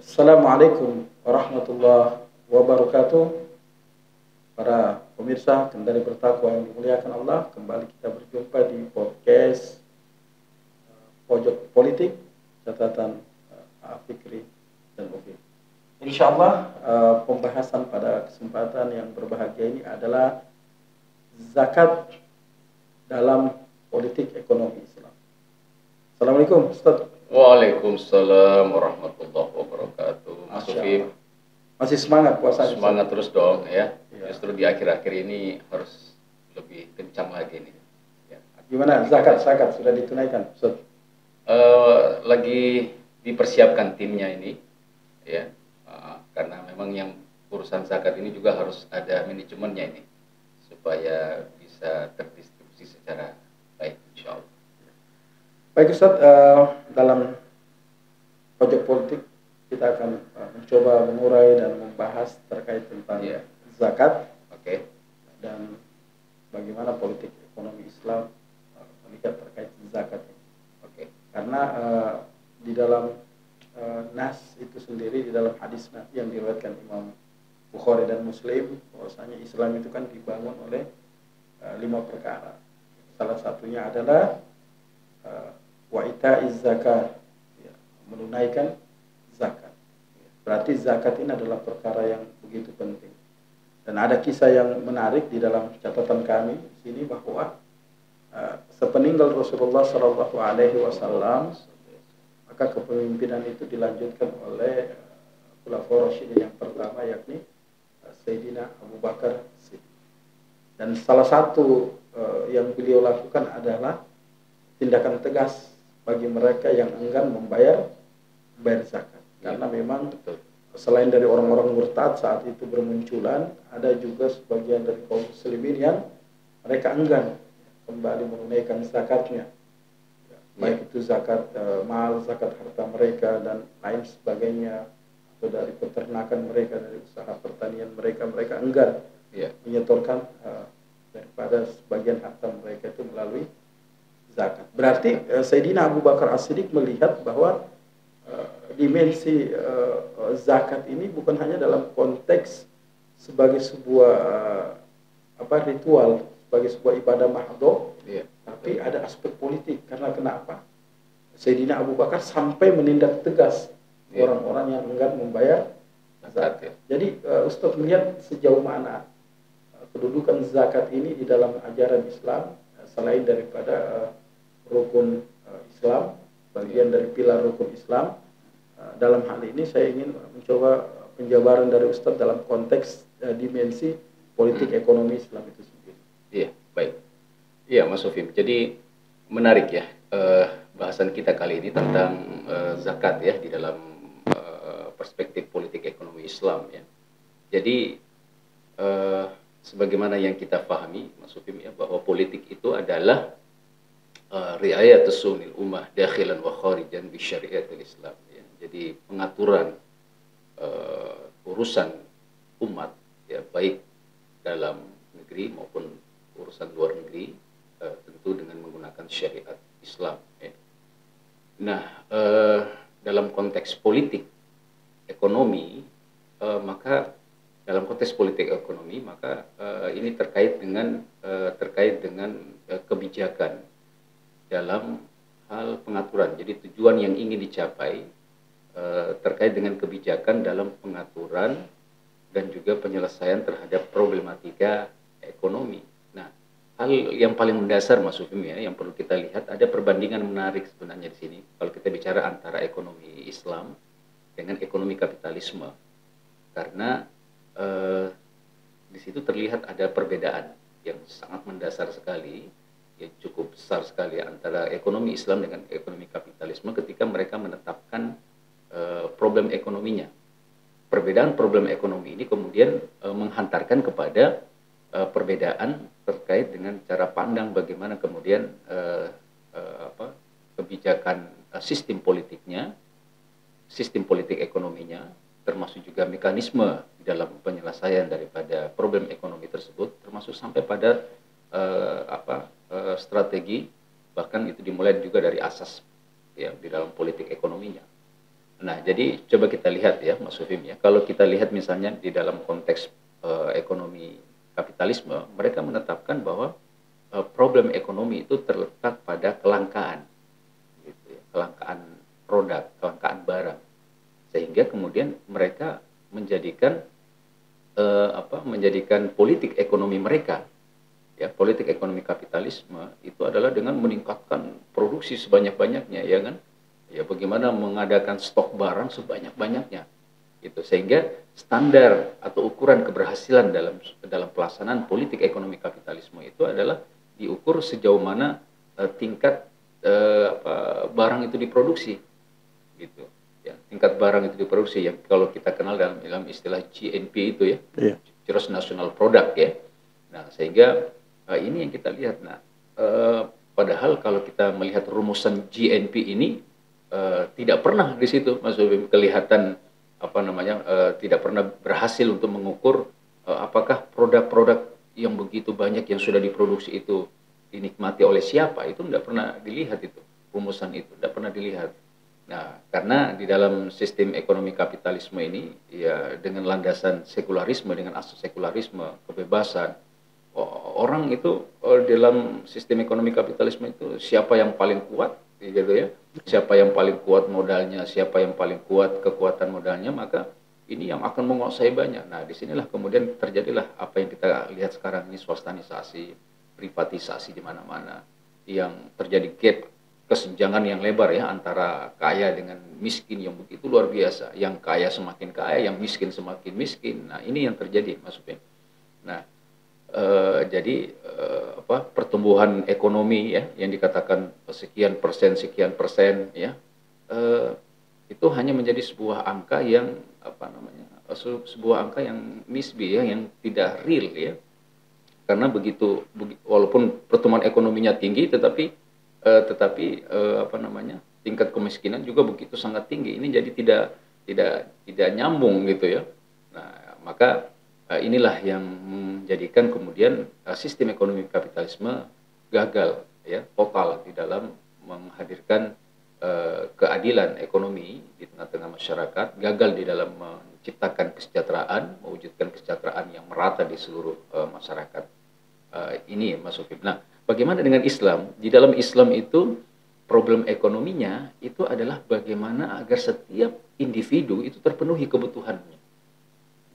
Assalamualaikum warahmatullahi wabarakatuh. Para pemirsa Kendari Bertakwa yang dimuliakan Allah, kembali kita berjumpa di podcast Pojok Politik, catatan Fikri dan Ufi. Insya Allah pembahasan pada kesempatan yang berbahagia ini adalah zakat dalam politik ekonomi Islam. Assalamualaikum Ustaz. Waalaikumsalam warahmatullahi wabarakatuh. Mas Masya Sufim, Allah. Masih semangat puasanya? semangat terus dong ya. Ya. Justru di akhir-akhir ini harus lebih kencang lagi nih. Ya. Gimana zakat sudah ditunaikan Ustaz? Lagi dipersiapkan timnya ini, ya. Karena memang yang urusan zakat ini juga harus ada manajemennya ini supaya bisa terdistribusi secara baik, insya Allah. Baik Ustaz, dalam pojok politik kita akan mencoba mengurai dan membahas terkait tentang zakat, dan bagaimana politik ekonomi Islam melihat terkait zakat ini. Karena di dalam nas itu sendiri, di dalam hadis yang diriwayatkan Imam Bukhari dan Muslim, bahwasanya Islam itu kan dibangun oleh 5 perkara. Salah satunya adalah wa ita'iz zakat, ya, menunaikan zakat. Berarti zakat ini adalah perkara yang begitu penting. Dan ada kisah yang menarik di dalam catatan kami di sini bahwa sepeninggal Rasulullah Shallallahu Alaihi Wasallam, maka kepemimpinan itu dilanjutkan oleh Khulafaur Rasyidin yang pertama, yakni Sayyidina Abu Bakar Siddiq. Dan salah satu yang beliau lakukan adalah tindakan tegas bagi mereka yang enggan membayar zakat. Karena memang selain dari orang-orang murtad saat itu bermunculan, ada juga sebagian dari kaum muslimin yang mereka enggan kembali menunaikan zakatnya, baik itu zakat mal, zakat harta mereka dan lain sebagainya, atau dari peternakan mereka, dari usaha pertanian mereka enggan menyetorkan daripada sebagian harta mereka itu melalui zakat. Berarti Sayyidina Abu Bakar As-Siddiq melihat bahwa dimensi zakat ini bukan hanya dalam konteks sebagai sebuah ritual, sebagai sebuah ibadah mahdhah, tapi ada aspek politik. Karena kenapa? Sayyidina Abu Bakar sampai menindak tegas orang-orang yang enggan membayar zakat. Jadi Ustaz melihat sejauh mana kedudukan zakat ini di dalam ajaran Islam, selain daripada rukun Islam, bagian dari pilar rukun Islam. Dalam hal ini saya ingin mencoba penjabaran dari Ustadz dalam konteks dimensi politik ekonomi Islam itu sendiri. Iya, baik. Iya, Mas Sufim. Jadi menarik ya bahasan kita kali ini tentang zakat ya di dalam perspektif politik ekonomi Islam ya. Jadi sebagaimana yang kita pahami, Mas Sufim ya, bahwa politik itu adalah riayatus sunil ummah dakhilan wa kharijan bi syariatil Islam ya. Jadi pengaturan urusan umat ya, baik dalam negeri maupun urusan luar negeri, tentu dengan menggunakan syariat Islam ya. Nah, dalam konteks politik ekonomi maka dalam konteks politik ekonomi maka ini terkait dengan kebijakan dalam hal pengaturan. Jadi tujuan yang ingin dicapai terkait dengan kebijakan dalam pengaturan dan juga penyelesaian terhadap problematika ekonomi. Nah, hal yang paling mendasar Mas Sufim ya, yang perlu kita lihat, ada perbandingan menarik sebenarnya di sini kalau kita bicara antara ekonomi Islam dengan ekonomi kapitalisme. Karena di situ terlihat ada perbedaan yang sangat mendasar sekali, yang cukup besar sekali antara ekonomi Islam dengan ekonomi kapitalisme ketika mereka menetapkan problem ekonominya. Perbedaan problem ekonomi ini kemudian menghantarkan kepada perbedaan terkait dengan cara pandang bagaimana kemudian kebijakan sistem politiknya, sistem politik ekonominya, termasuk juga mekanisme di dalam penyelesaian daripada problem ekonomi tersebut, termasuk sampai pada strategi, bahkan itu dimulai juga dari asas ya di dalam politik ekonominya. Nah, jadi coba kita lihat ya, Mas Sufim ya. Kalau kita lihat misalnya di dalam konteks ekonomi kapitalisme, mereka menetapkan bahwa problem ekonomi itu terletak pada kelangkaan, gitu ya, kelangkaan produk, kelangkaan barang, sehingga kemudian mereka menjadikan menjadikan politik ekonomi mereka, ya, politik ekonomi kapitalisme itu adalah dengan meningkatkan produksi sebanyak-banyaknya, ya kan? Ya, bagaimana mengadakan stok barang sebanyak-banyaknya, gitu, sehingga standar atau ukuran keberhasilan dalam pelaksanaan politik ekonomi kapitalisme itu adalah diukur sejauh mana tingkat barang itu diproduksi, gitu ya, tingkat barang itu diproduksi yang kalau kita kenal dalam istilah GNP itu ya, Gross National Product ya. Nah, sehingga ini yang kita lihat. Nah, padahal kalau kita melihat rumusan GNP ini tidak pernah di situ Mas Ubim kelihatan tidak pernah berhasil untuk mengukur apakah produk-produk yang begitu banyak yang sudah diproduksi itu dinikmati oleh siapa, itu tidak pernah dilihat, itu rumusan itu tidak pernah dilihat. Nah, karena di dalam sistem ekonomi kapitalisme ini ya dengan landasan sekularisme, dengan asas sekularisme, kebebasan, orang itu dalam sistem ekonomi kapitalisme itu siapa yang paling kuat, gitu ya, siapa yang paling kuat modalnya, siapa yang paling kuat kekuatan modalnya, maka ini yang akan menguasai banyak. Nah, disinilah kemudian terjadilah apa yang kita lihat sekarang ini, swastanisasi, privatisasi di mana-mana, yang terjadi gap, kesenjangan yang lebar ya antara kaya dengan miskin yang begitu luar biasa, yang kaya semakin kaya, yang miskin semakin miskin. Nah, ini yang terjadi Mas Upin. Nah, jadi pertumbuhan ekonomi ya yang dikatakan sekian persen ya, itu hanya menjadi sebuah angka yang sebuah angka yang nisbi ya, yang tidak real ya, karena begitu walaupun pertumbuhan ekonominya tinggi tetapi tingkat kemiskinan juga begitu sangat tinggi. Ini jadi tidak nyambung gitu ya. Nah, maka inilah yang menjadikan kemudian sistem ekonomi kapitalisme gagal ya total di dalam menghadirkan keadilan ekonomi di tengah-tengah masyarakat, gagal di dalam menciptakan kesejahteraan, mewujudkan kesejahteraan yang merata di seluruh masyarakat. Ini Mas Sufim. Nah, bagaimana dengan Islam? Di dalam Islam itu problem ekonominya itu adalah bagaimana agar setiap individu itu terpenuhi kebutuhannya,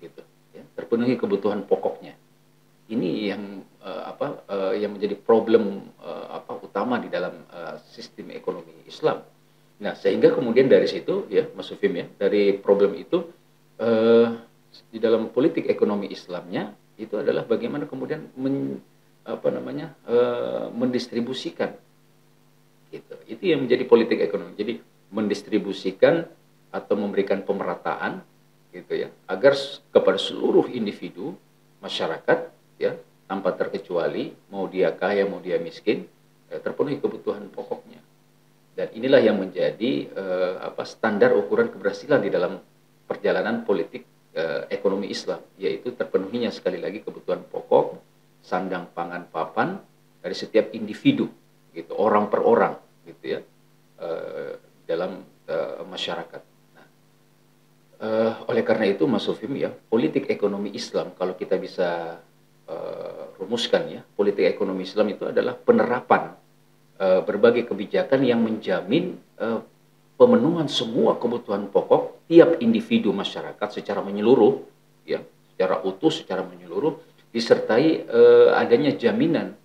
gitu, ya, terpenuhi kebutuhan pokoknya. Ini yang yang menjadi problem utama di dalam sistem ekonomi Islam. Nah, sehingga kemudian dari situ ya Mas Sufim ya, dari problem itu di dalam politik ekonomi Islamnya itu adalah bagaimana kemudian mendistribusikan, gitu. Itu yang menjadi politik ekonomi. Jadi mendistribusikan atau memberikan pemerataan, gitu ya, agar kepada seluruh individu masyarakat ya tanpa terkecuali, mau dia kaya mau dia miskin, terpenuhi kebutuhan pokoknya. Dan inilah yang menjadi standar ukuran keberhasilan di dalam perjalanan politik ekonomi Islam, yaitu terpenuhinya sekali lagi kebutuhan pokok, sandang pangan papan dari setiap individu, gitu, orang per orang, gitu ya, dalam masyarakat. Nah, oleh karena itu Mas Sufim ya, politik ekonomi Islam kalau kita bisa rumuskan ya, politik ekonomi Islam itu adalah penerapan berbagai kebijakan yang menjamin pemenuhan semua kebutuhan pokok tiap individu masyarakat secara menyeluruh, ya, secara utuh, secara menyeluruh, disertai adanya jaminan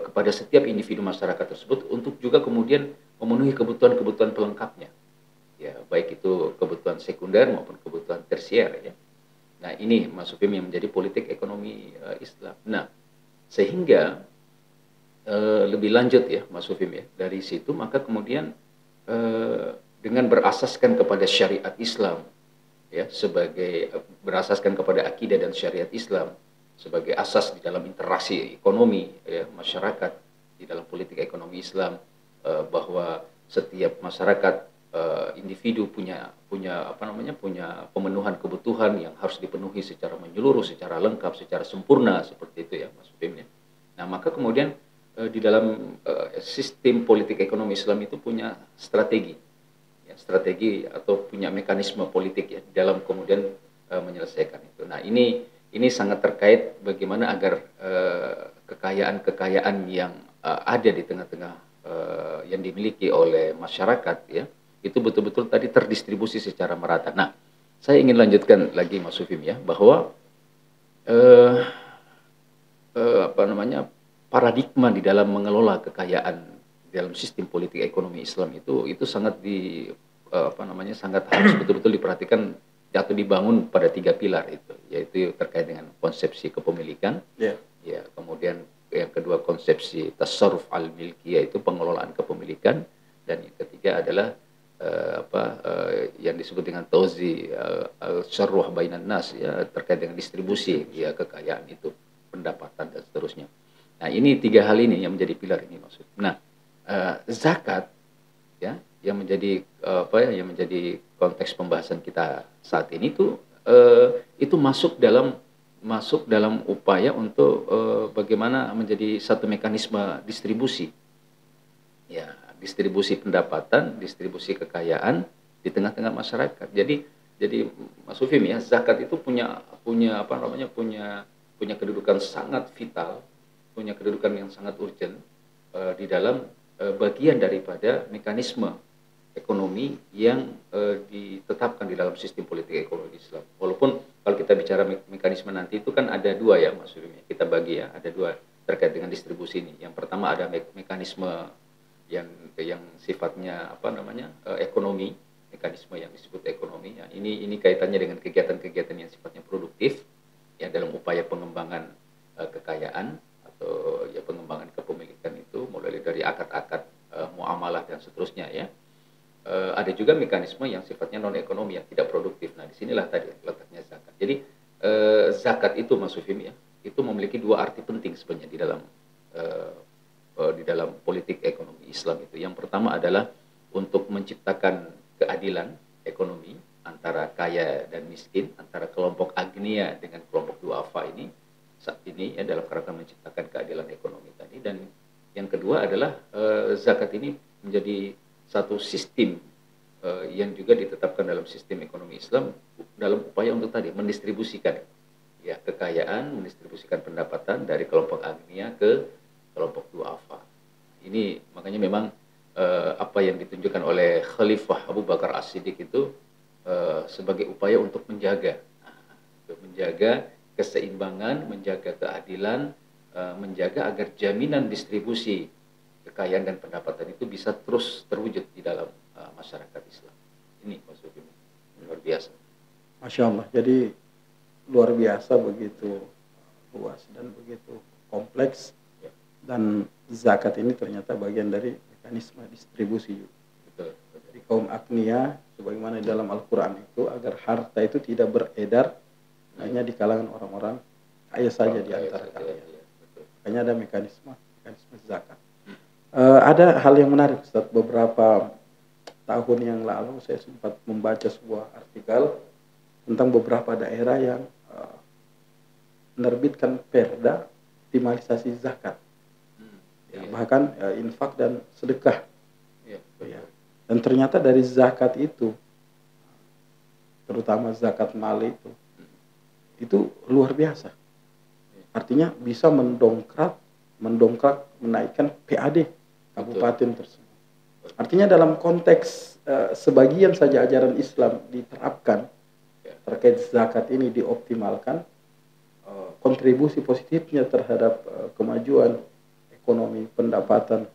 kepada setiap individu masyarakat tersebut untuk juga kemudian memenuhi kebutuhan-kebutuhan pelengkapnya, ya, baik itu kebutuhan sekunder maupun kebutuhan tersier ya. Nah, ini Mas Sufim yang menjadi politik ekonomi Islam. Nah, sehingga lebih lanjut ya Mas Sufim ya, dari situ maka kemudian dengan berasaskan kepada syariat Islam ya, sebagai berasaskan kepada akidah dan syariat Islam sebagai asas di dalam interaksi ekonomi ya, masyarakat di dalam politik ekonomi Islam, bahwa setiap masyarakat individu punya pemenuhan kebutuhan yang harus dipenuhi secara menyeluruh, secara lengkap, secara sempurna, seperti itu ya Mas Sufim ya. Nah, maka kemudian di dalam sistem politik ekonomi Islam itu punya strategi ya, strategi atau punya mekanisme politik ya dalam kemudian menyelesaikan itu. Nah ini sangat terkait bagaimana agar kekayaan-kekayaan yang ada di tengah-tengah yang dimiliki oleh masyarakat ya itu betul-betul tadi terdistribusi secara merata. Nah, saya ingin lanjutkan lagi Mas Sufim ya bahwa apa namanya paradigma di dalam mengelola kekayaan dalam sistem politik ekonomi Islam itu sangat apa namanya sangat harus betul-betul diperhatikan atau dibangun pada 3 pilar itu, yaitu terkait dengan konsepsi kepemilikan, ya kemudian yang kedua konsepsi tasarruf al-milki yaitu pengelolaan kepemilikan, dan yang ketiga adalah yang disebut dengan tauzi al-syarruh bainan nas ya terkait dengan distribusi ya kekayaan itu, pendapatan dan seterusnya. Nah ini 3 hal ini yang menjadi pilar ini maksud. Nah zakat ya yang menjadi yang menjadi konteks pembahasan kita saat ini itu masuk dalam upaya untuk bagaimana menjadi satu mekanisme distribusi ya, distribusi pendapatan, distribusi kekayaan di tengah-tengah masyarakat. Jadi Mas Sufim ya, zakat itu punya apa namanya punya kedudukan sangat vital, punya kedudukan yang sangat urgent di dalam bagian daripada mekanisme ekonomi yang ditetapkan di dalam sistem politik ekonomi Islam. Walaupun kalau kita bicara mekanisme nanti itu kan ada 2 ya Mas Sufim, kita bagi ya, ada 2 terkait dengan distribusi ini. Yang pertama ada mekanisme yang sifatnya apa namanya ekonomi, mekanisme yang disebut ekonomi ya. Ini kaitannya dengan kegiatan-kegiatan yang sifatnya produktif ya dalam upaya pengembangan kekayaan atau ya pengembangan kepemilikan itu mulai dari akad-akad muamalah dan seterusnya ya. Ada juga mekanisme yang sifatnya non ekonomi yang tidak produktif. Nah disinilah tadi letaknya zakat. Jadi zakat itu Mas Sufim ya itu memiliki 2 arti penting sebenarnya di dalam politik ekonomi Islam itu. Yang pertama adalah untuk menciptakan keadilan ekonomi antara kaya dan miskin, antara kelompok agnia dengan kelompok duafa ini saat ini ya dalam kerangka menciptakan keadilan ekonomi tadi. Dan yang kedua adalah zakat ini menjadi satu sistem yang juga ditetapkan dalam sistem ekonomi Islam dalam upaya untuk tadi mendistribusikan ya kekayaan, mendistribusikan pendapatan dari kelompok agnia ke kelompok duafa. Ini makanya memang apa yang ditunjukkan oleh Khalifah Abu Bakar As-Siddiq itu sebagai upaya untuk menjaga keseimbangan, menjaga keadilan, menjaga agar jaminan distribusi kekayaan dan pendapatan itu bisa terus terwujud di dalam masyarakat Islam. Ini maksudnya luar biasa. Masya Allah. Jadi luar biasa, begitu luas dan begitu kompleks. Dan zakat ini ternyata bagian dari mekanisme distribusi. Betul. Jadi kaum agnia, sebagaimana di dalam Al-Quran itu, agar harta itu tidak beredar hanya di kalangan orang-orang kaya saja di antara kalian. Makanya ada mekanisme zakat. Ada hal yang menarik Ustaz, beberapa tahun yang lalu saya sempat membaca sebuah artikel tentang beberapa daerah yang menerbitkan perda optimalisasi zakat. Ya, bahkan infak dan sedekah. Ya. Dan ternyata dari zakat itu, terutama zakat mal itu luar biasa. Artinya bisa mendongkrak menaikkan PAD kabupaten tersebut. Artinya dalam konteks sebagian saja ajaran Islam diterapkan terkait zakat ini dioptimalkan, kontribusi positifnya terhadap kemajuan ekonomi pendapatan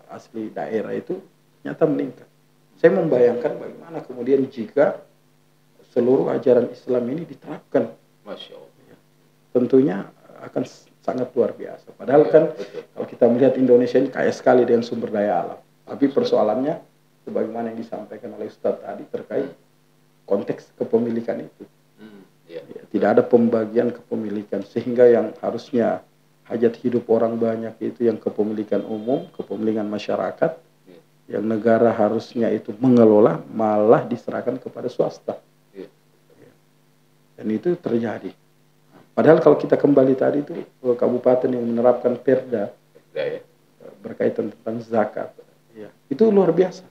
asli daerah itu ternyata meningkat. Saya membayangkan bagaimana kemudian jika seluruh ajaran Islam ini diterapkan. Masya Allah. Tentunya akan sangat luar biasa. Padahal kan kalau kita melihat Indonesia ini kaya sekali dengan sumber daya alam. Tapi persoalannya sebagaimana yang disampaikan oleh Ustadz tadi terkait konteks kepemilikan itu. Ya, tidak ada pembagian kepemilikan sehingga yang harusnya hajat hidup orang banyak itu yang kepemilikan umum, kepemilikan masyarakat, yang negara harusnya itu mengelola malah diserahkan kepada swasta. Dan itu terjadi. Padahal kalau kita kembali tadi itu kabupaten yang menerapkan perda berkaitan tentang zakat, ya, itu luar biasa.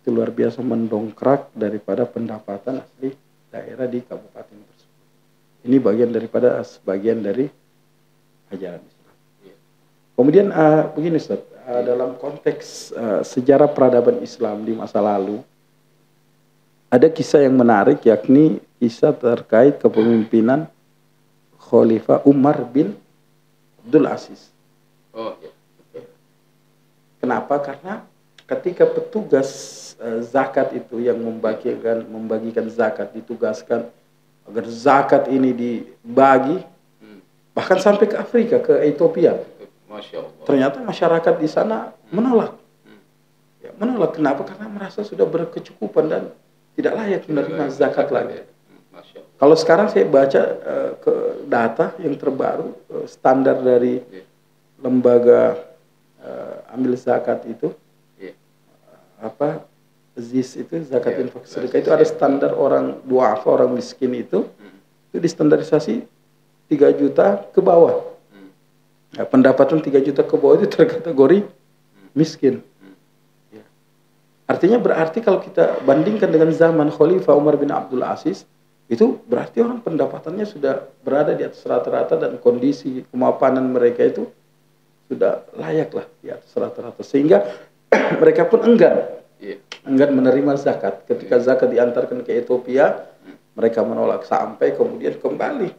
Itu itu luar biasa mendongkrak daripada pendapatan asli daerah di kabupaten tersebut. Ini bagian daripada sebagian dari ajaran Islam. Kemudian begini Ustaz, dalam konteks sejarah peradaban Islam di masa lalu, ada kisah yang menarik, yakni kisah terkait kepemimpinan Khalifah Umar bin Abdul Aziz. Oh, ya. Kenapa? Karena ketika petugas zakat itu yang membagikan zakat ditugaskan agar zakat ini dibagi, bahkan sampai ke Afrika, ke Ethiopia. Masya Allah. Ternyata masyarakat di sana menolak. Ya, menolak. Kenapa? Karena merasa sudah berkecukupan dan tidak layak menerima zakat lagi. Kalau sekarang saya baca ke data yang terbaru, standar dari lembaga ambil zakat itu, ZIS itu, zakat infak sedekah itu ada standar orang duafa, orang miskin itu distandarisasi 3 juta ke bawah. Nah, pendapatan 3 juta ke bawah itu terkategori miskin. Artinya berarti kalau kita bandingkan dengan zaman Khalifah Umar bin Abdul Aziz, itu berarti orang pendapatannya sudah berada di atas rata-rata dan kondisi kemapanan mereka itu sudah layak lah di atas rata-rata. Sehingga mereka pun enggan menerima zakat. Ketika zakat diantarkan ke Ethiopia, mereka menolak sampai kemudian kembali.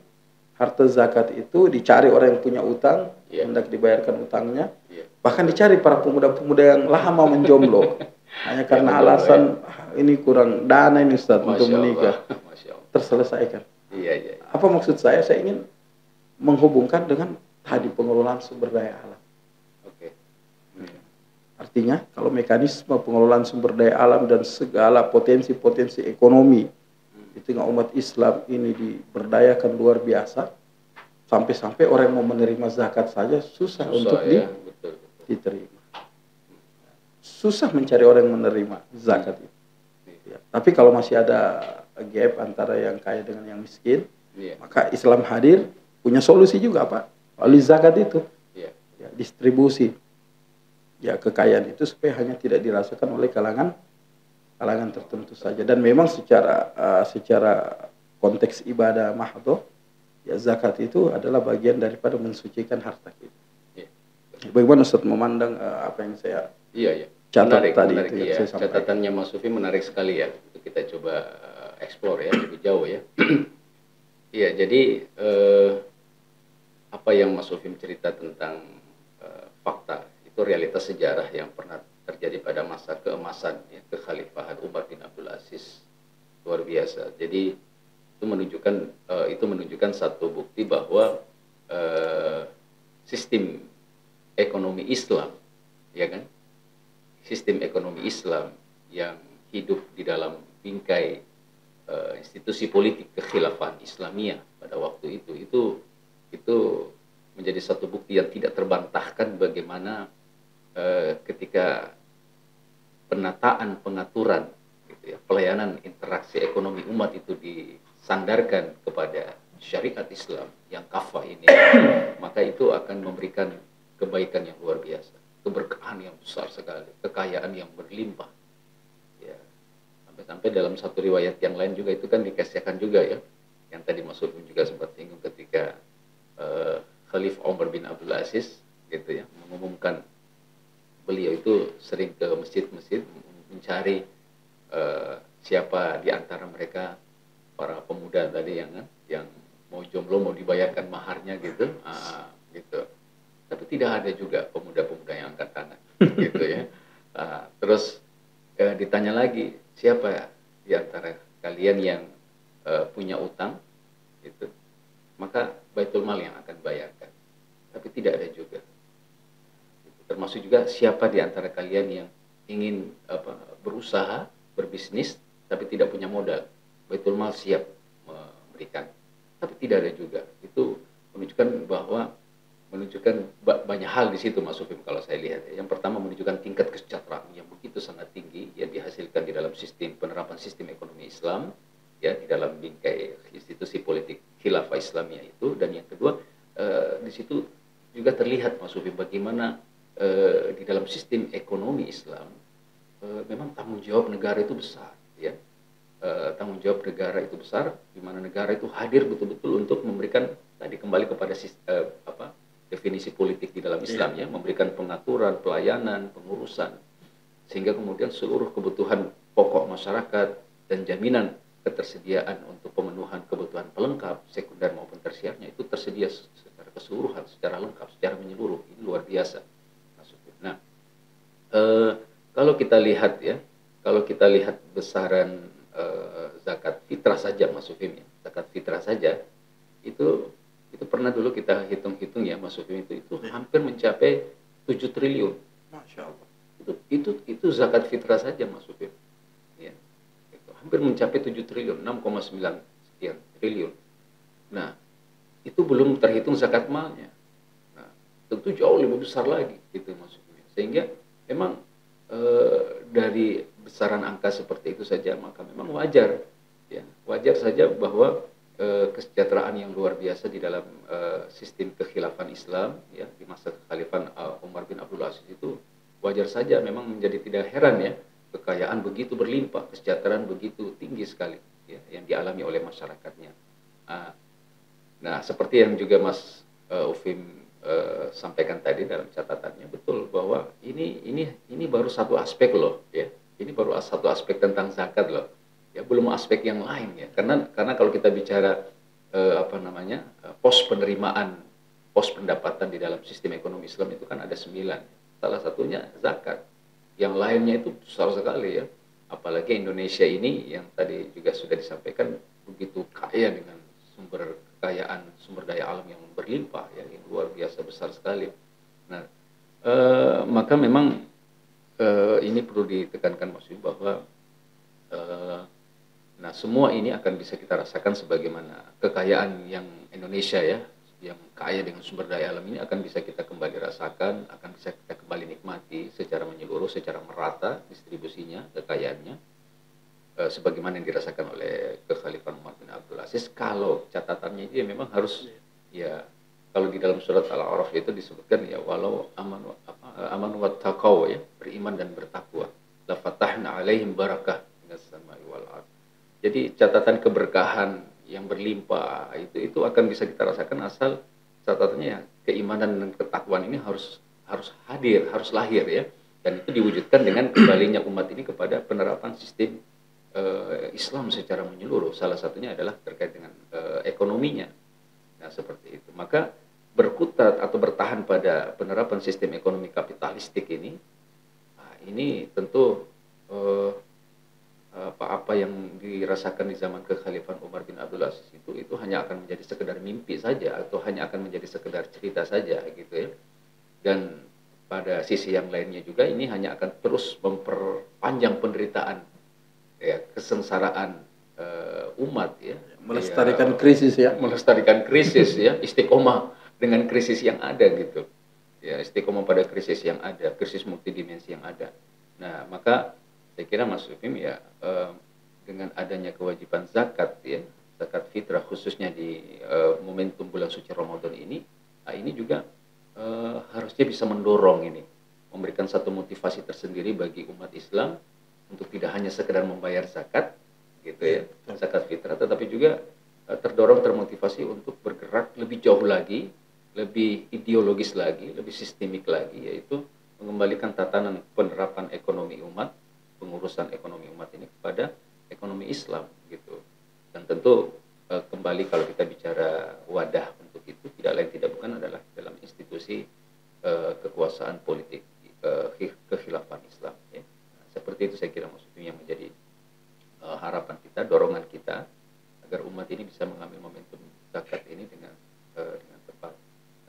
Harta zakat itu dicari orang yang punya utang, hendak dibayarkan utangnya. Bahkan dicari para pemuda-pemuda yang lama menjomblo. Hanya karena alasan ini kurang dana ini Ustaz untuk menikah. Terselesaikan. Apa maksud saya? Saya ingin menghubungkan dengan tadi pengelolaan sumber daya alam. Artinya kalau mekanisme pengelolaan sumber daya alam dan segala potensi-potensi ekonomi di tengah umat Islam ini diberdayakan luar biasa, sampai-sampai orang mau menerima zakat saja susah untuk diterima. Susah mencari orang yang menerima zakat itu. Ya. Tapi kalau masih ada gap antara yang kaya dengan yang miskin, maka Islam hadir punya solusi juga Pak. Melalui zakat itu, ya, distribusi ya kekayaan itu supaya hanya tidak dirasakan oleh kalangan tertentu saja. Dan memang secara konteks ibadah mahdhah, ya zakat itu adalah bagian daripada mensucikan harta kita. Bagaimana Ustaz memandang apa yang saya catat tadi menarik, itu yang saya sampaikan. Catatannya Mas Sufi menarik sekali ya. Itu kita coba explore ya lebih jauh ya. Iya, jadi apa yang Mas Sufi cerita tentang fakta itu realitas sejarah yang pernah terjadi pada masa keemasan ya, kekhalifahan Umar bin Abdul Aziz, luar biasa. Jadi itu menunjukkan satu bukti bahwa sistem ekonomi Islam, ya kan? Sistem ekonomi Islam yang hidup di dalam bingkai institusi politik kekhilafahan Islamiyah pada waktu itu menjadi satu bukti yang tidak terbantahkan bagaimana ketika penataan pengaturan gitu ya, pelayanan interaksi ekonomi umat itu disandarkan kepada syariat Islam yang kafah ini, maka itu akan memberikan kebaikan yang luar biasa, keberkahan yang besar sekali, kekayaan yang berlimpah. Ya, sampai dalam satu riwayat yang lain juga itu kan dikasihkan juga ya, yang tadi Mas Ufim juga sempat singgung ketika Khalifah Umar bin Abdul Aziz gitu ya mengumumkan beliau itu sering ke masjid-masjid mencari siapa di antara mereka para pemuda tadi yang mau jomblo, mau dibayarkan maharnya gitu, gitu. Tapi tidak ada juga pemuda-pemuda yang angkat tangan, gitu ya. Terus ditanya lagi siapa di antara kalian yang punya utang, gitu. Maka Baitul Mal yang akan bayarkan. Tapi tidak ada juga. Termasuk juga siapa di antara kalian yang ingin berusaha, berbisnis, tapi tidak punya modal. Baitul Mal siap memberikan. Tapi tidak ada juga. Itu menunjukkan banyak hal di situ Mas Sufim kalau saya lihat. Yang pertama menunjukkan tingkat kesejahteraan yang begitu sangat tinggi yang dihasilkan di dalam penerapan sistem ekonomi Islam, ya di dalam bingkai institusi politik khilafah Islamiyah itu. Dan yang kedua di situ juga terlihat Mas Sufim bagaimana di dalam sistem ekonomi Islam memang tanggung jawab negara itu besar, ya. Tanggung jawab negara itu besar, di mana negara itu hadir betul-betul untuk memberikan tadi kembali kepada definisi politik di dalam Islam, ya, memberikan pengaturan, pelayanan, pengurusan, sehingga kemudian seluruh kebutuhan pokok masyarakat dan jaminan ketersediaan untuk pemenuhan kebutuhan pelengkap sekunder maupun tersiernya itu tersedia secara keseluruhan, secara lengkap, secara menyeluruh. Ini luar biasa maksudnya. Nah, kalau kita lihat, ya, kalau kita lihat besaran zakat fitrah saja, Mas Sufim, ya, zakat fitrah saja itu pernah dulu kita hitung-hitung, ya, Mas Sufim, itu hampir mencapai 7 triliun. Masya Allah. Itu zakat fitrah saja, Mas Sufim, ya, itu hampir mencapai 7 triliun, 6,9 sekian triliun. Nah, itu belum terhitung zakat malnya. Nah, tentu jauh lebih besar lagi, gitu, Mas Sufim. Sehingga memang dari besaran angka seperti itu saja, maka memang wajar, ya, wajar saja bahwa kesejahteraan yang luar biasa di dalam sistem kekhilafan Islam, ya, di masa kekhalifahan Umar bin Abdul Aziz itu wajar saja memang menjadi tidak heran, ya, kekayaan begitu berlimpah, kesejahteraan begitu tinggi sekali, ya, yang dialami oleh masyarakatnya. Nah, seperti yang juga Mas Ufim sampaikan tadi dalam catatannya, betul bahwa ini baru satu aspek loh, ya, ini baru satu aspek tentang zakat loh, ya, belum aspek yang lain, ya, karena kalau kita bicara pos penerimaan, pos pendapatan di dalam sistem ekonomi Islam itu kan ada 9, salah satunya zakat, yang lainnya itu besar sekali, ya, apalagi Indonesia ini yang tadi juga sudah disampaikan begitu kaya dengan sumber kekayaan, sumber daya alam yang berlimpah, ya, yang luar biasa besar sekali. Nah, maka memang ini perlu ditekankan, Mas Yus, bahwa nah, semua ini akan bisa kita rasakan sebagaimana kekayaan yang Indonesia, ya, yang kaya dengan sumber daya alam ini akan bisa kita kembali rasakan, akan bisa kita kembali nikmati secara menyeluruh, secara merata distribusinya, kekayaannya, sebagaimana yang dirasakan oleh kekhalifahan Umar bin Abdul Aziz. Kalau catatannya dia memang harus, ya, kalau di dalam surat Al-A'raf itu disebutkan, ya, walau amanu wattaqau, ya, beriman dan bertakwa, la fatahna alaihim barakah minas samai wal ard. Jadi catatan keberkahan yang berlimpah itu akan bisa kita rasakan asal catatannya, ya, keimanan dan ketakwaan ini harus hadir, harus lahir, ya, dan itu diwujudkan dengan kembalinya umat ini kepada penerapan sistem Islam secara menyeluruh. Salah satunya adalah terkait dengan ekonominya. Nah, seperti itu. Maka berkutat atau bertahan pada penerapan sistem ekonomi kapitalistik ini, nah, ini tentu apa yang dirasakan di zaman kekhalifahan Umar bin Abdul Aziz itu hanya akan menjadi sekedar mimpi saja, atau hanya akan menjadi sekedar cerita saja, gitu, ya. Dan pada sisi yang lainnya juga ini hanya akan terus memperpanjang penderitaan, ya, kesengsaraan umat, ya, melestarikan krisis, ya, melestarikan krisis, ya, istiqomah dengan krisis yang ada, gitu, ya, istiqomah pada krisis yang ada, krisis multidimensi yang ada. Nah, maka saya kira, Mas Sufim, ya, dengan adanya kewajiban zakat, ya, zakat fitrah khususnya di momentum bulan suci Ramadan ini, nah, ini juga harusnya bisa mendorong ini, memberikan satu motivasi tersendiri bagi umat Islam untuk tidak hanya sekedar membayar zakat, gitu, ya, zakat fitrah, tetapi juga terdorong, termotivasi untuk bergerak lebih jauh lagi, lebih ideologis lagi, lebih sistemik lagi, yaitu mengembalikan tatanan penerapan ekonomi umat, pengurusan ekonomi umat ini kepada ekonomi Islam, gitu. Dan tentu kembali kalau kita bicara wadah untuk itu, tidak lain tidak bukan adalah dalam institusi kekuasaan politik kekhilafan Islam, ya. Seperti itu saya kira, maksudnya, yang menjadi harapan kita, dorongan kita, agar umat ini bisa mengambil momentum zakat ini dengan tepat.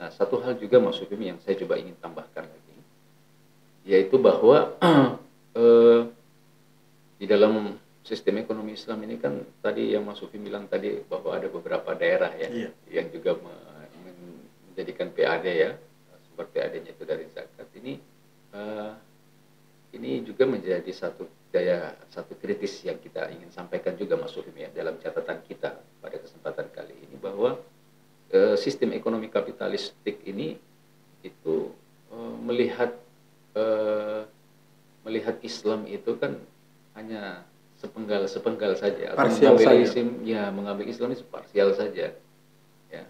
Nah, satu hal juga, maksudnya, yang saya coba ingin tambahkan lagi, yaitu bahwa di dalam sistem ekonomi Islam ini kan tadi yang Mas Sufi bilang tadi, bahwa ada beberapa daerah, ya, yang juga menjadikan PAD, ya, sumber PAD-nya itu dari zakat. Ini juga menjadi satu kritis yang kita ingin sampaikan juga, Mas Sufim, ya, dalam catatan kita pada kesempatan kali ini, bahwa sistem ekonomi kapitalistik ini itu melihat Islam itu sepenggal saja, atau Parsial mengambil saja. mengambil Islam itu parsial saja. Ya.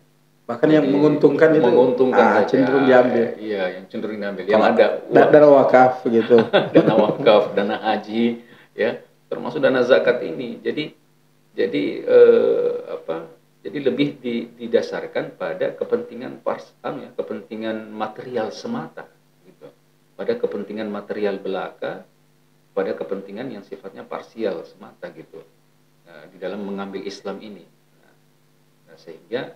Bahkan Jadi, yang menguntungkan itu saja. cenderung diambil. Iya, yang cenderung diambil. Kalau Yang ada dana wakaf gitu. dana wakaf, dana haji, ya, termasuk dana zakat ini. Jadi lebih didasarkan pada kepentingan kepentingan material semata, gitu. Pada kepentingan material belaka, pada kepentingan yang sifatnya parsial semata, gitu. Nah, di dalam mengambil Islam ini. Nah, sehingga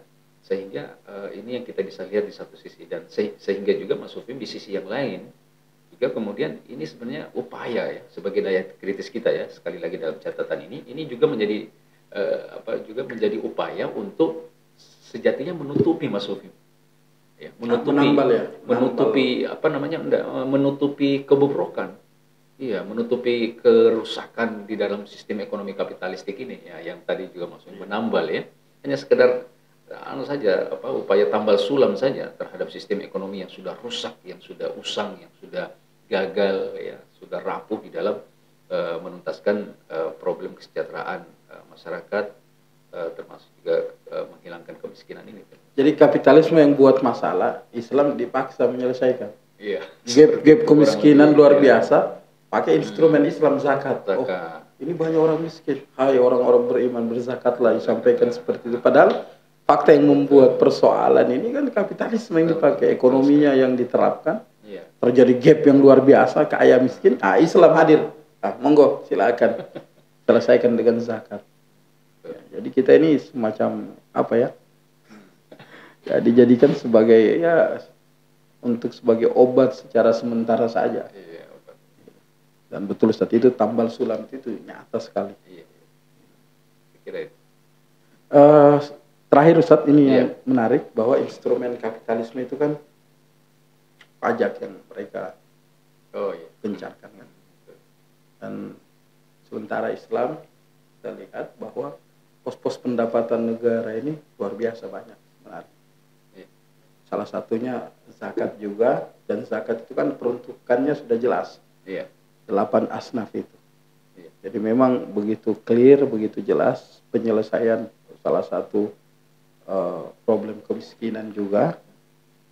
ini yang kita bisa lihat di satu sisi, dan sehingga juga Mas Sufim di sisi yang lain juga kemudian ini sebenarnya upaya ya, sebagai daya kritis kita ya, sekali lagi dalam catatan ini juga menjadi juga menjadi upaya untuk sejatinya menutupi Mas Sufim ya, menutupi kebobrokan, iya, menutupi kerusakan di dalam sistem ekonomi kapitalistik ini ya, yang tadi juga maksudnya menambal ya, hanya sekedar saja upaya tambal sulam saja terhadap sistem ekonomi yang sudah rusak, yang sudah usang, yang sudah gagal ya, sudah rapuh di dalam menuntaskan problem kesejahteraan masyarakat, termasuk juga menghilangkan kemiskinan ini. Jadi kapitalisme yang buat masalah, Islam dipaksa menyelesaikan. Iya. Gap kemiskinan luar biasa, pakai instrumen Islam zakat. Oh, ini banyak orang miskin. Hai orang-orang beriman, berzakatlah, disampaikan seperti itu. Padahal fakta yang membuat persoalan ini kan kapitalisme yang dipakai, ekonominya yang diterapkan. Terjadi gap yang luar biasa, kaya miskin. Islam hadir. Monggo silakan selesaikan dengan zakat. Ya, jadi kita ini semacam apa ya? Ya dijadikan sebagai sebagai obat secara sementara saja. Dan betul saat itu tambal sulam itu nyata sekali. Terakhir Ustadz, ini yang menarik, bahwa instrumen kapitalisme itu kan pajak yang mereka gencarkan kan. Dan sementara Islam kita lihat bahwa pos-pos pendapatan negara ini luar biasa banyak sebenarnya. Salah satunya zakat juga, dan zakat itu kan peruntukannya sudah jelas. 8 asnaf itu. Jadi memang begitu clear, begitu jelas penyelesaian salah satu problem kemiskinan juga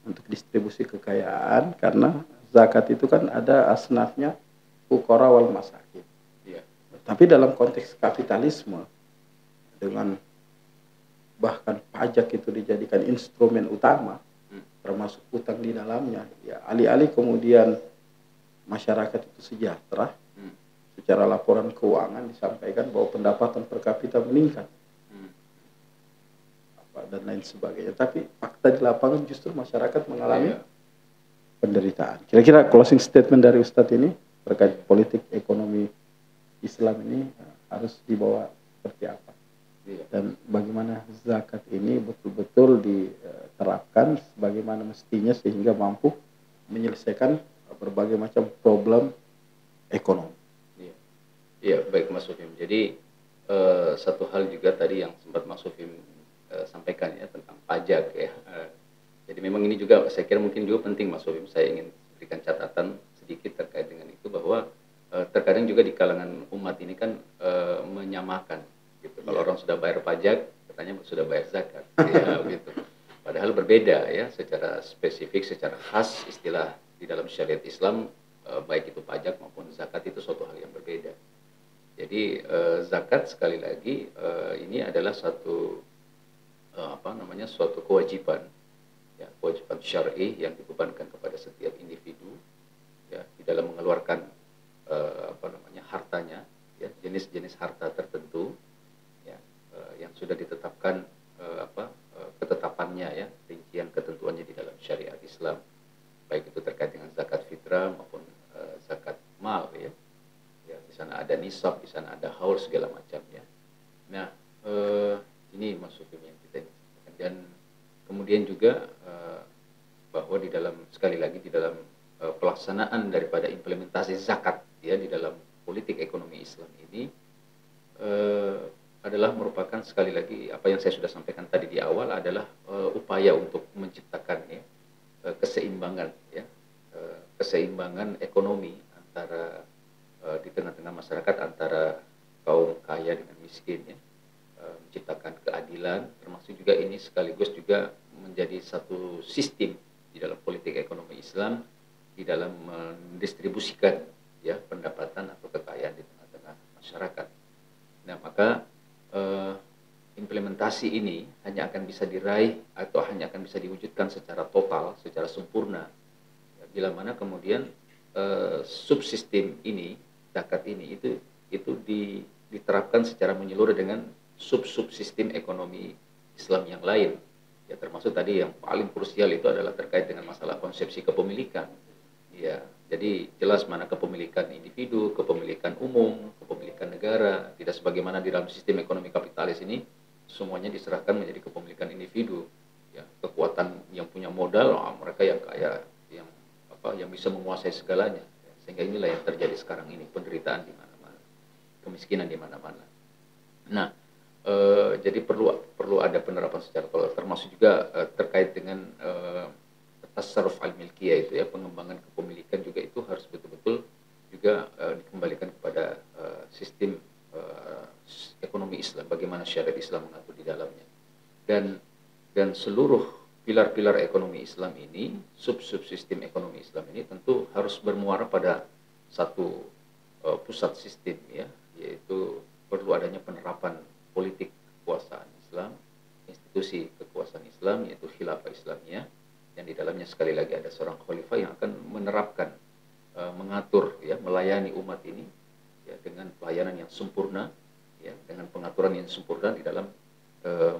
untuk distribusi kekayaan, karena zakat itu kan ada asnafnya, fuqara wal masakin. Tapi dalam konteks kapitalisme, dengan bahkan pajak itu dijadikan instrumen utama, termasuk utang di dalamnya, ya alih-alih kemudian masyarakat itu sejahtera, secara laporan keuangan disampaikan bahwa pendapatan per kapita meningkat, dan lain sebagainya. Tapi fakta di lapangan justru masyarakat mengalami penderitaan. Kira-kira closing statement dari Ustadz ini terkait politik ekonomi Islam ini harus dibawa seperti apa? Dan bagaimana zakat ini betul-betul diterapkan sebagaimana mestinya sehingga mampu menyelesaikan berbagai macam problem ekonomi. Iya, baik Mas Sufim. Jadi satu hal juga tadi yang sempat Mas Sufim sampaikan ya tentang pajak ya. Jadi memang ini juga saya kira mungkin juga penting Mas Sufim. Saya ingin berikan catatan sedikit terkait dengan itu, bahwa terkadang juga di kalangan umat ini kan menyamakan gitu. Kalau orang sudah bayar pajak, katanya sudah bayar zakat, ya gitu. Padahal berbeda ya, secara spesifik, secara khas istilah di dalam syariat Islam, baik itu pajak maupun zakat itu suatu hal yang berbeda. Jadi zakat sekali lagi ini adalah suatu suatu kewajiban, ya, kewajiban syar'i yang dibebankan kepada setiap individu ya di dalam mengeluarkan hartanya, ya, jenis-jenis harta tertentu ya, yang sudah ditetapkan ketetapannya ya, rincian ketentuannya di dalam syariat Islam, baik itu terkait dengan zakat fitrah maupun zakat mal ya. Ya, di sana ada nisab, di sana ada haul segala macamnya. Nah, ini masuk yang kita ini. Dan kemudian juga bahwa di dalam, sekali lagi di dalam pelaksanaan daripada implementasi zakat ya di dalam politik ekonomi Islam ini adalah merupakan, sekali lagi apa yang saya sudah sampaikan tadi di awal, adalah upaya untuk menciptakan ya keseimbangan ya, keseimbangan ekonomi antara di tengah-tengah masyarakat, antara kaum kaya dengan miskin, ya, menciptakan keadilan, termasuk juga ini sekaligus juga menjadi satu sistem di dalam politik ekonomi Islam di dalam mendistribusikan ya pendapatan atau kekayaan di tengah-tengah masyarakat. Nah, maka implementasi ini hanya akan bisa diraih atau hanya akan bisa diwujudkan secara total, secara sempurna, ya, bila mana kemudian subsistem ini, zakat ini itu diterapkan secara menyeluruh dengan subsistem ekonomi Islam yang lain. Ya, termasuk tadi yang paling krusial itu adalah terkait dengan masalah konsepsi kepemilikan. Ya, jadi jelas mana kepemilikan individu, kepemilikan umum, kepemilikan negara. Tidak sebagaimana di dalam sistem ekonomi kapitalis ini semuanya diserahkan menjadi kepemilikan individu. Ya, kekuatan yang punya modal, mereka yang kaya, yang bisa menguasai segalanya. Ya, sehingga inilah yang terjadi sekarang ini, penderitaan di mana-mana, kemiskinan di mana-mana. Nah, jadi perlu ada penerapan secara total, termasuk juga terkait dengan tasarruf al-milkiyah itu ya, pengembangan kepemilikan juga itu harus betul-betul juga dikembalikan kepada sistem ekonomi Islam, bagaimana syariat Islam mengatur di dalamnya. Dan seluruh pilar-pilar ekonomi Islam ini, subsistem ekonomi Islam ini tentu harus bermuara pada satu pusat sistem ya, yaitu perlu adanya penerapan politik kekuasaan Islam, institusi kekuasaan Islam yaitu khilafah Islamiyah, yang di dalamnya sekali lagi ada seorang khalifah yang akan menerapkan, mengatur ya, melayani umat ini ya dengan pelayanan yang sempurna ya, dengan pengaturan yang sempurna di dalam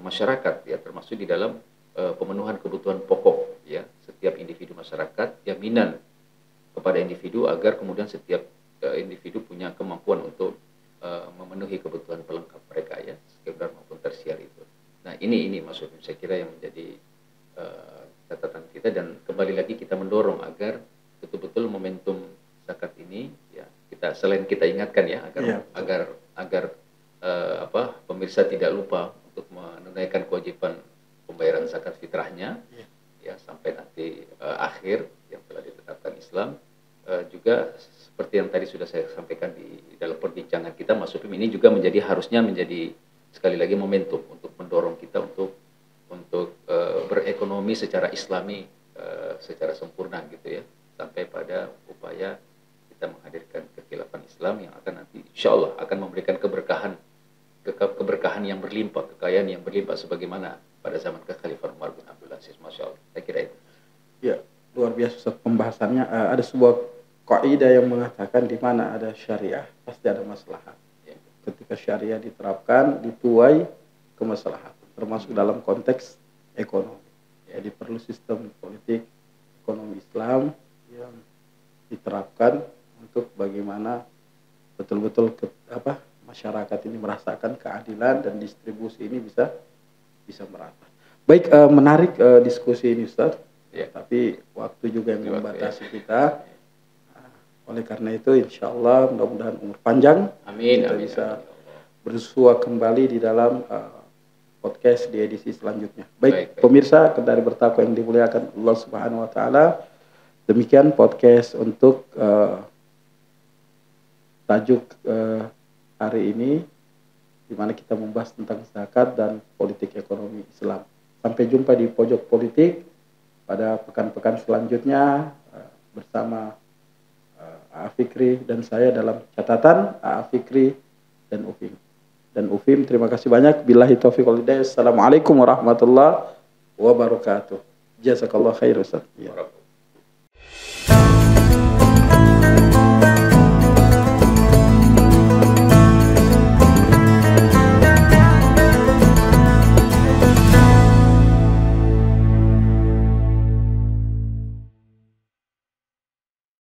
masyarakat ya, termasuk di dalam pemenuhan kebutuhan pokok ya setiap individu masyarakat, jaminan kepada individu agar kemudian setiap individu punya kemampuan untuk memenuhi kebutuhan pelengkap mereka ya, sekunder maupun tersier itu. Nah, ini maksudnya saya kira yang menjadi catatan kita, dan kembali lagi kita mendorong agar betul-betul momentum zakat ini ya, kita selain kita ingatkan ya agar pemirsa tidak lupa untuk menunaikan kewajiban pembayaran zakat fitrahnya ya sampai nanti akhir yang telah ditetapkan Islam. Juga seperti yang tadi sudah saya sampaikan di dalam perbincangan kita, Mas Supim, ini juga harusnya menjadi sekali lagi momentum untuk mendorong kita untuk berekonomi secara Islami secara sempurna gitu ya, sampai pada upaya kita menghadirkan kekhilafan Islam yang akan nanti insya Allah akan memberikan keberkahan yang berlimpah, kekayaan yang berlimpah sebagaimana pada zaman kekhalifahan Umar bin Abdul Aziz. Masya Allah, saya kira itu. Ya, luar biasa pembahasannya. Ada sebuah kaidah yang mengatakan di mana ada syariah pasti ada maslahat. Ya. Ketika syariah diterapkan, dituai kemaslahatan, termasuk dalam konteks ekonomi. Jadi perlu sistem politik ekonomi Islam yang diterapkan untuk bagaimana betul-betul masyarakat ini merasakan keadilan dan distribusi ini bisa merata. Baik, menarik diskusi ini Ustaz. Ya. Tapi waktu juga yang membatasi kita. Oleh karena itu insya Allah mudah-mudahan umur panjang. Amin. Kita bisa bersua kembali di dalam podcast di edisi selanjutnya. Baik. Pemirsa dari Bertakwa yang dimuliakan Allah Subhanahu wa taala. Demikian podcast untuk tajuk hari ini, di mana kita membahas tentang zakat dan politik ekonomi Islam. Sampai jumpa di pojok politik pada pekan-pekan selanjutnya bersama A.A. Fikri dan saya dalam catatan A.A. Fikri dan Ufim. Terima kasih banyak. Billahi taufiq wal hidayah. Assalamualaikum warahmatullahi wabarakatuh. Jazakallah khair Ustaz. Ya.